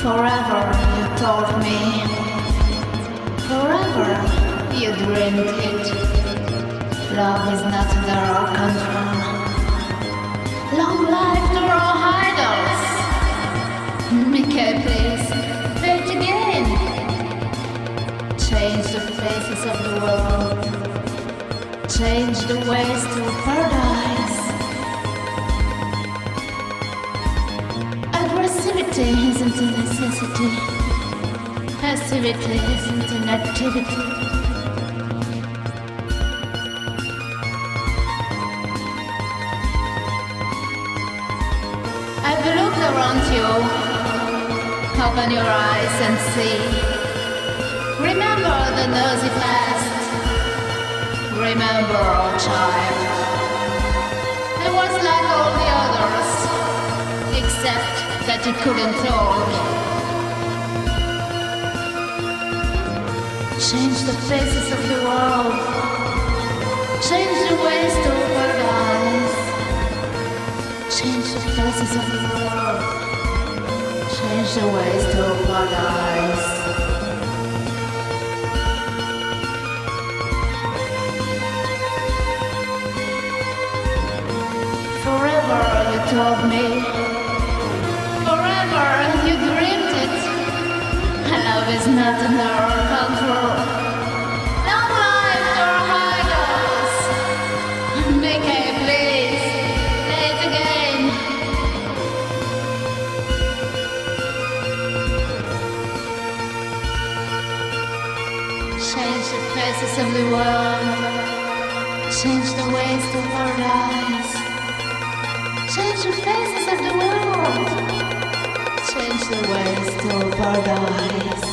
Forever you told me, forever you dreamed it. Love is not under our control. Long life to our idols. Mickey, please, play it again. Change the faces of the world. Change the ways to paradise. Aggressivity isn't a necessity. Passivity isn't an activity. Have a look around you. Open your eyes and see. Remember the nosy past. Remember our child. It was like all the others, except that it couldn't talk. Change the faces of the world. Change the ways to paradise. Change the faces of the world. Change the ways to paradise. Forever you told me. Forever you dreamed it. Love is not under our control. Long life to our idols. Mickey, please, play it again. Change the faces of the world. Change the ways to paradise. Change the faces of the world. Change the ways to paradise.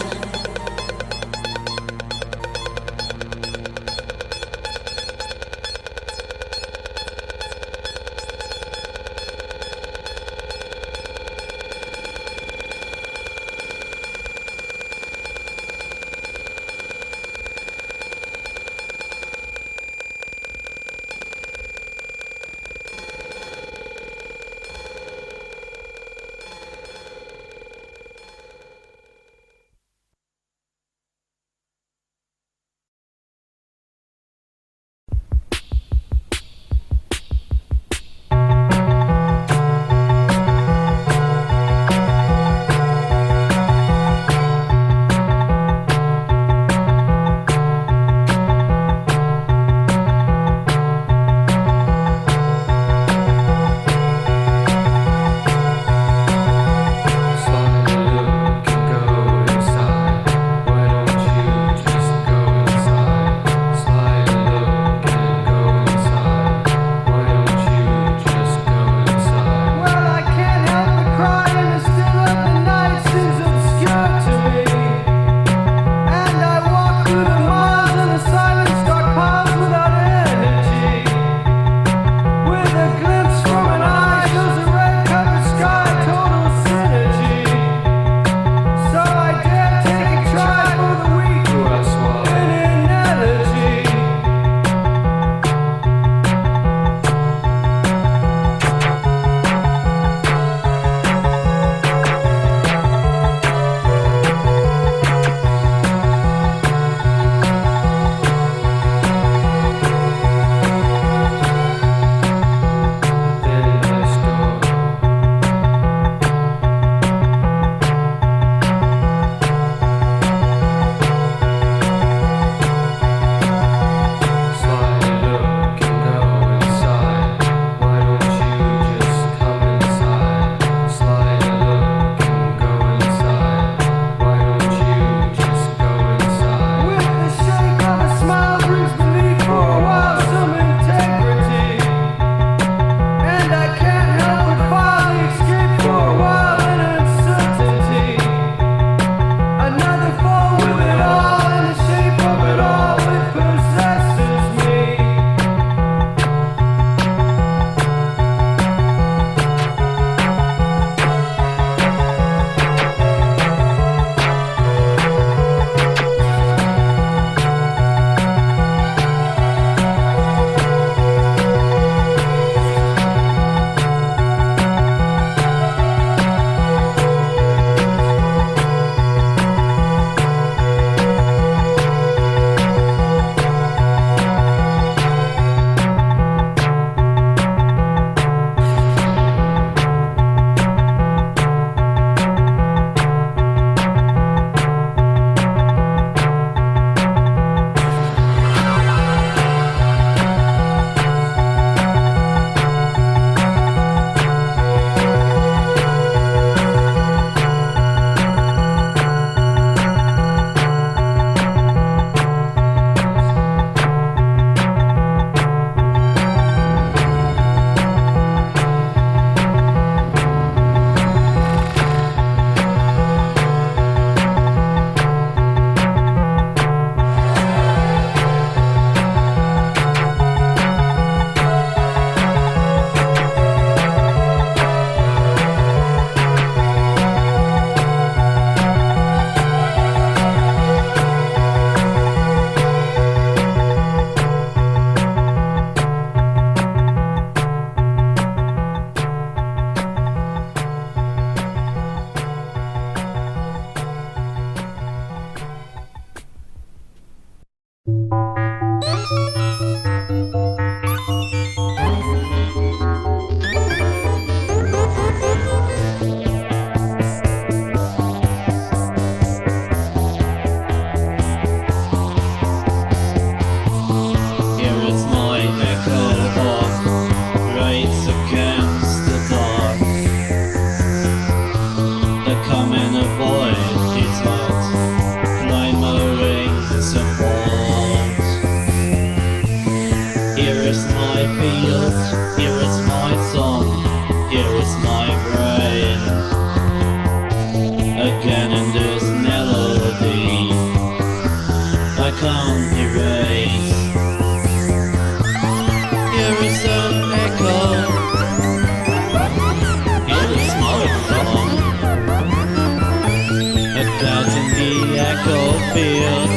the echo field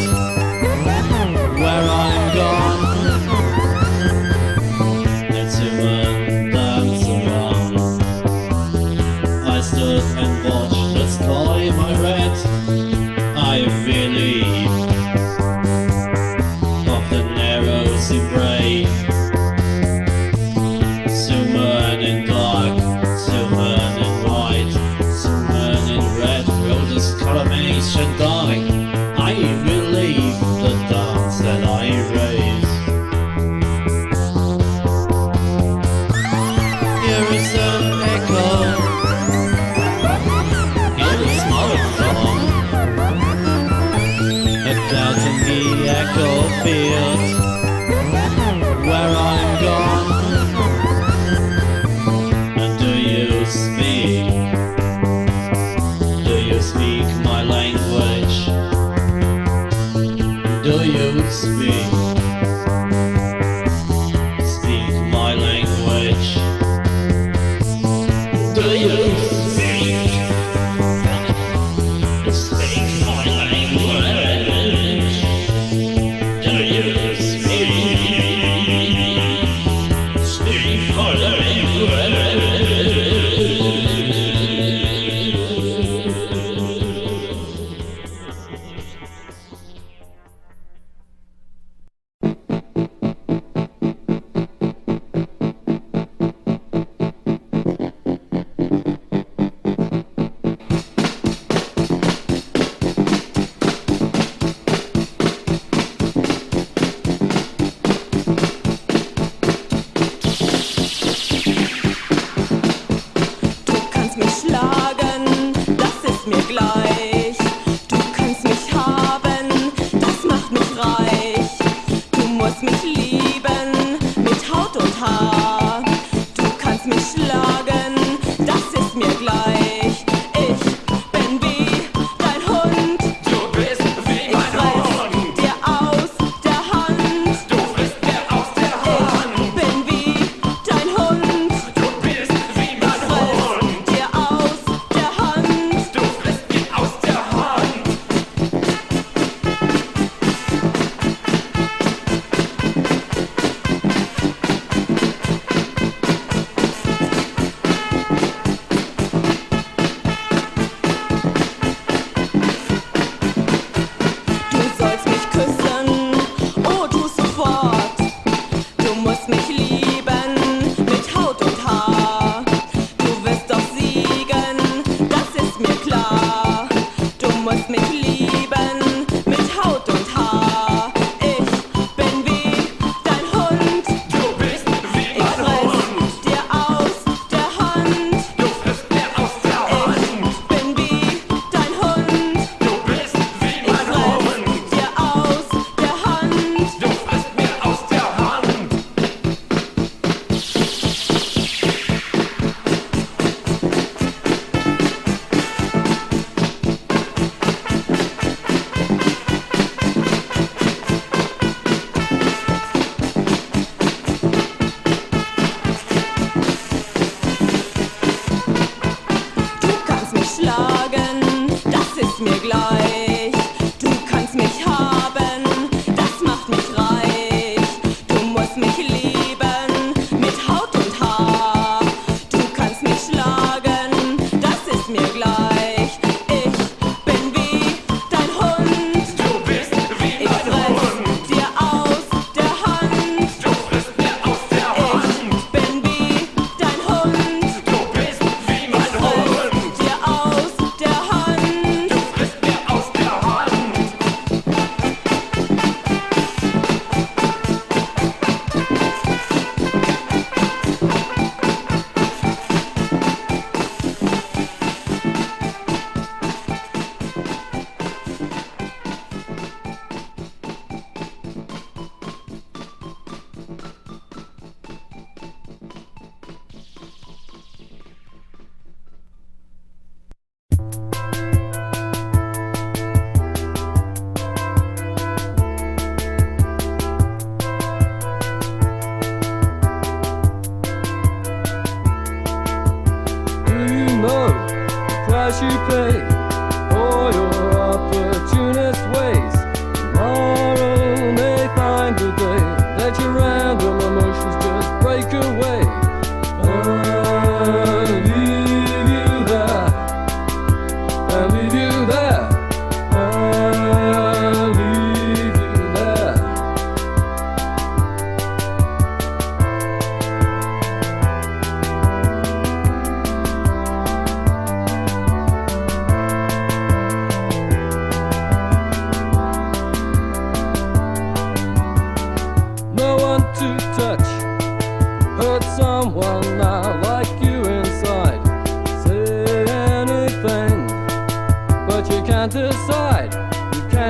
where I'm gone. It's human dance around. I stood and watched the sky, my red. I believe of the narrow embrace. Human in dark, human in white, human in red, roses collimation dark. I believe the dance that I raise. Here is an echo, here is my song, a doubt in the echo field where I'm gone. Speak my language. Do you speak my language? Do you speak my language? Do you speak my language?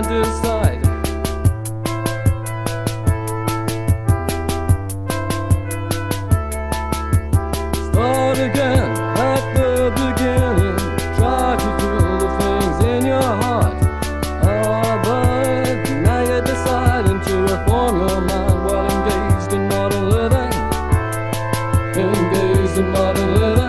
can't decide. Start again at the beginning. Try to feel the things in your heart. But now you're deciding to reform your mind while engaged in modern living. Engaged in modern living.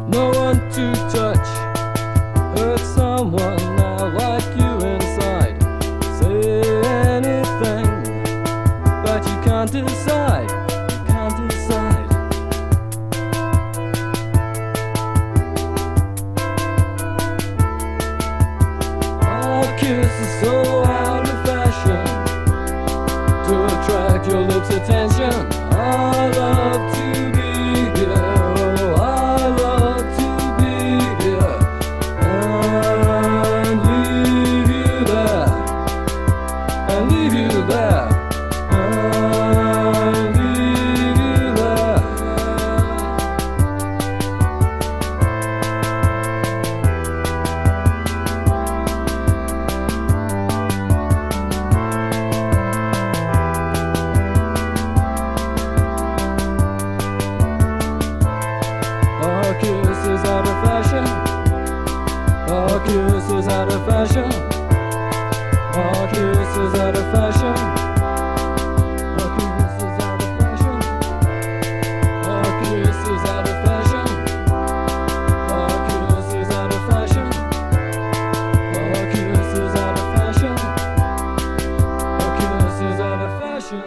No one to touch, hurt someone now like you inside. Say anything, but you can't decide. You can't decide. Our kiss is so out of fashion to attract your lips' attention. I love to be here. Oh, I love to be here and leave you there, and leave you there, and leave you there. Our kiss is out of fashion. Our kiss is out of fashion. Our kiss is out of fashion. Our kiss is out of fashion. Our kiss is out of fashion. Our kiss is out of fashion. Our kiss is out of fashion. Our kiss is out of fashion.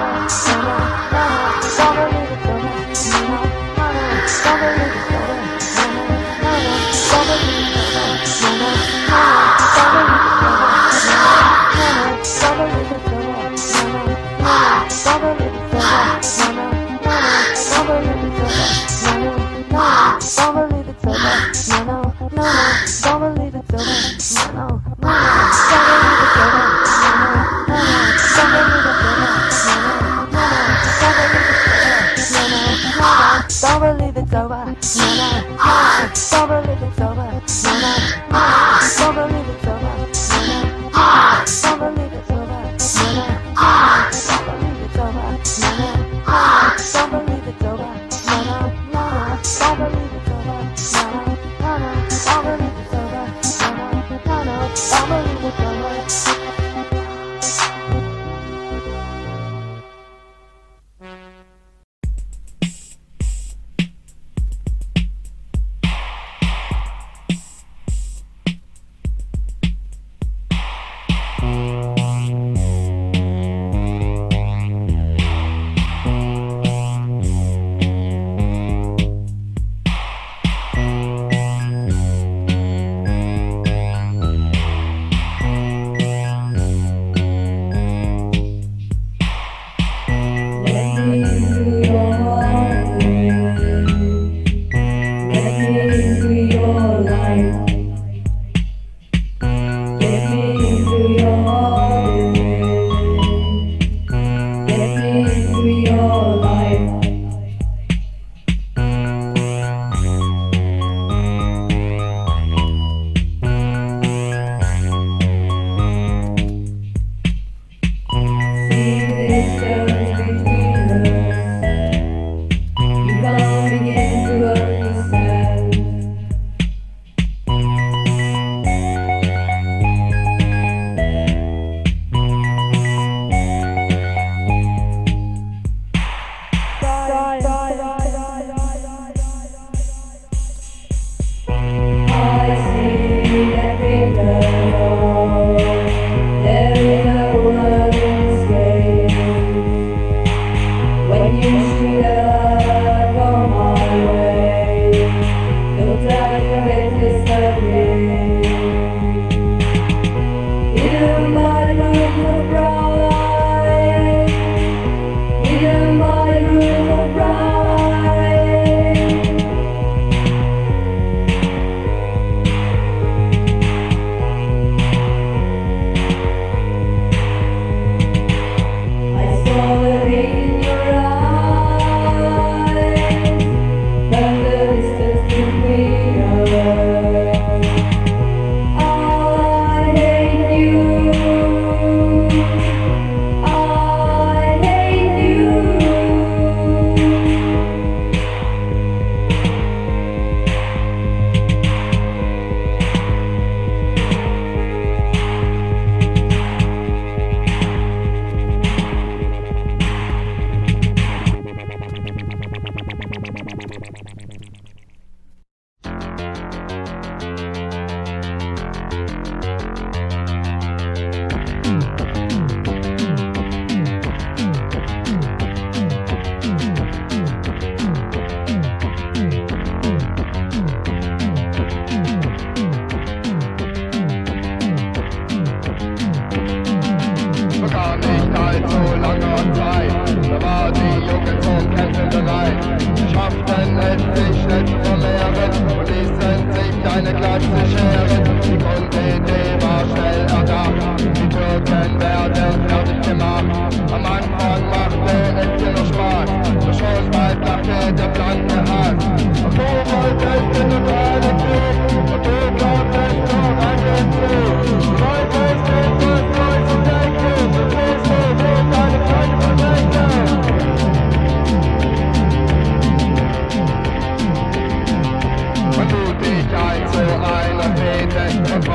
eine Glatze scheren. Die Grundidee war schnell erdacht, die Türken werden fertig gemacht. Am Anfang machte es dir noch Spaß, doch schon bald lachte der blanke Hass. Und du wolltest in den Reinen ziehen, und du glaubtest noch an den Zug.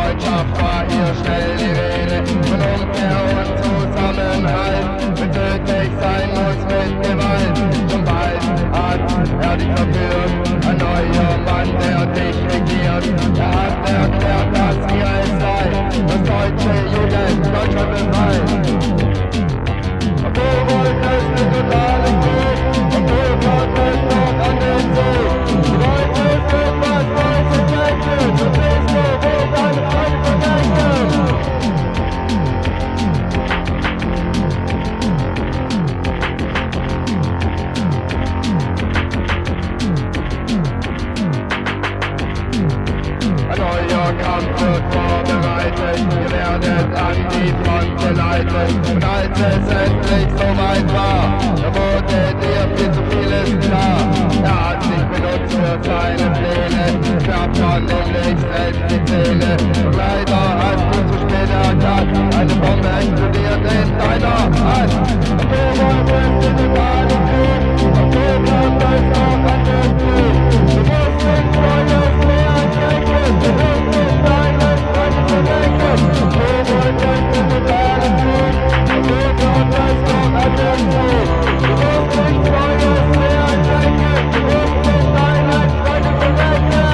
Freundschaft war hier schnell die Rede. Von Umkehr und Zusammenhalt, wenn tödlich sein muss mit Gewalt. Schon bald hat dich verführt, ein neuer Mann, der dich regiert. Er hat erklärt, dass wir es sei, das deutsche Jugend Deutschland befreit. Und du wolltest den totalen Krieg, und du wolltest noch an den See. Du wolltest etwas Weißes denken, du bist so, wo deine Freunde verdenken. Ein neuer Kampf wird vorbereitet, ihr werdet an die Front geleitet. Und als es endlich soweit war, da wurde dir viel zu vieles klar. Er hat sich benutzt für seine Pläne, gab schon demnächst die Zähne. Und leider hast du zu spät erkannt, eine Bombe explodiert in deiner Hand. Und du wolltest in den Bahnen gehen, und du bleibst auch an den Krieg. Du musst nicht Freundes mehr denken, du musst nicht deine Freunde verdenken. Und du wolltest in den Bahnen gehen, und du bleibst auch an den Krieg. Du musst nicht Freundes mehr denken, du musst nicht deine Freunde verdenken.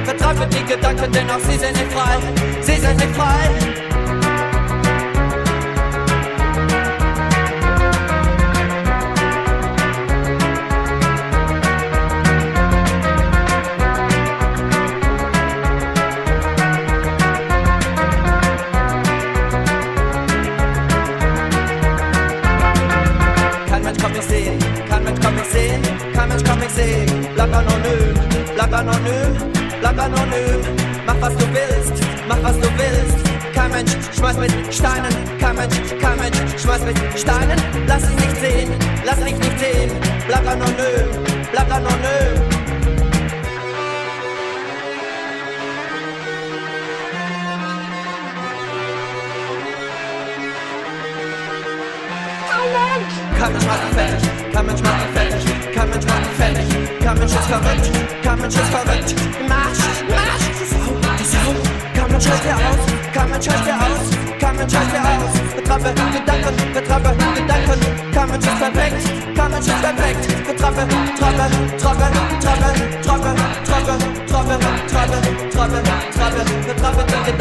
Vertreibe die Gedanken, denn auch sie sind nicht frei, sie sind nicht frei. Kein Mensch kann mich sehen, kein Mensch kann mich sehen, kein Mensch kann mich sehen. Bleib anonym, bleib anonym, bleib anonym. Mach was du willst, mach was du willst. Kein Mensch schmeißt mit Steinen, kein Mensch schmeißt mit Steinen. Lass dich nicht sehen, lass dich nicht sehen. Bleib anonym, bleib anonym. Kein Mensch macht dich fertig, kein Mensch macht dich fertig, kein Mensch macht dich fertig, kein Mensch ist verrückt, kein Mensch ist verrückt. Marsch, Marsch, die Sau, kein Mensch hält dir aus, kein Mensch hält dir aus, kein Mensch hält dir aus. Betreibe Gedanken, kein Mensch ist perfekt, kein Mensch ist perfekt. Betreibe, betreibe die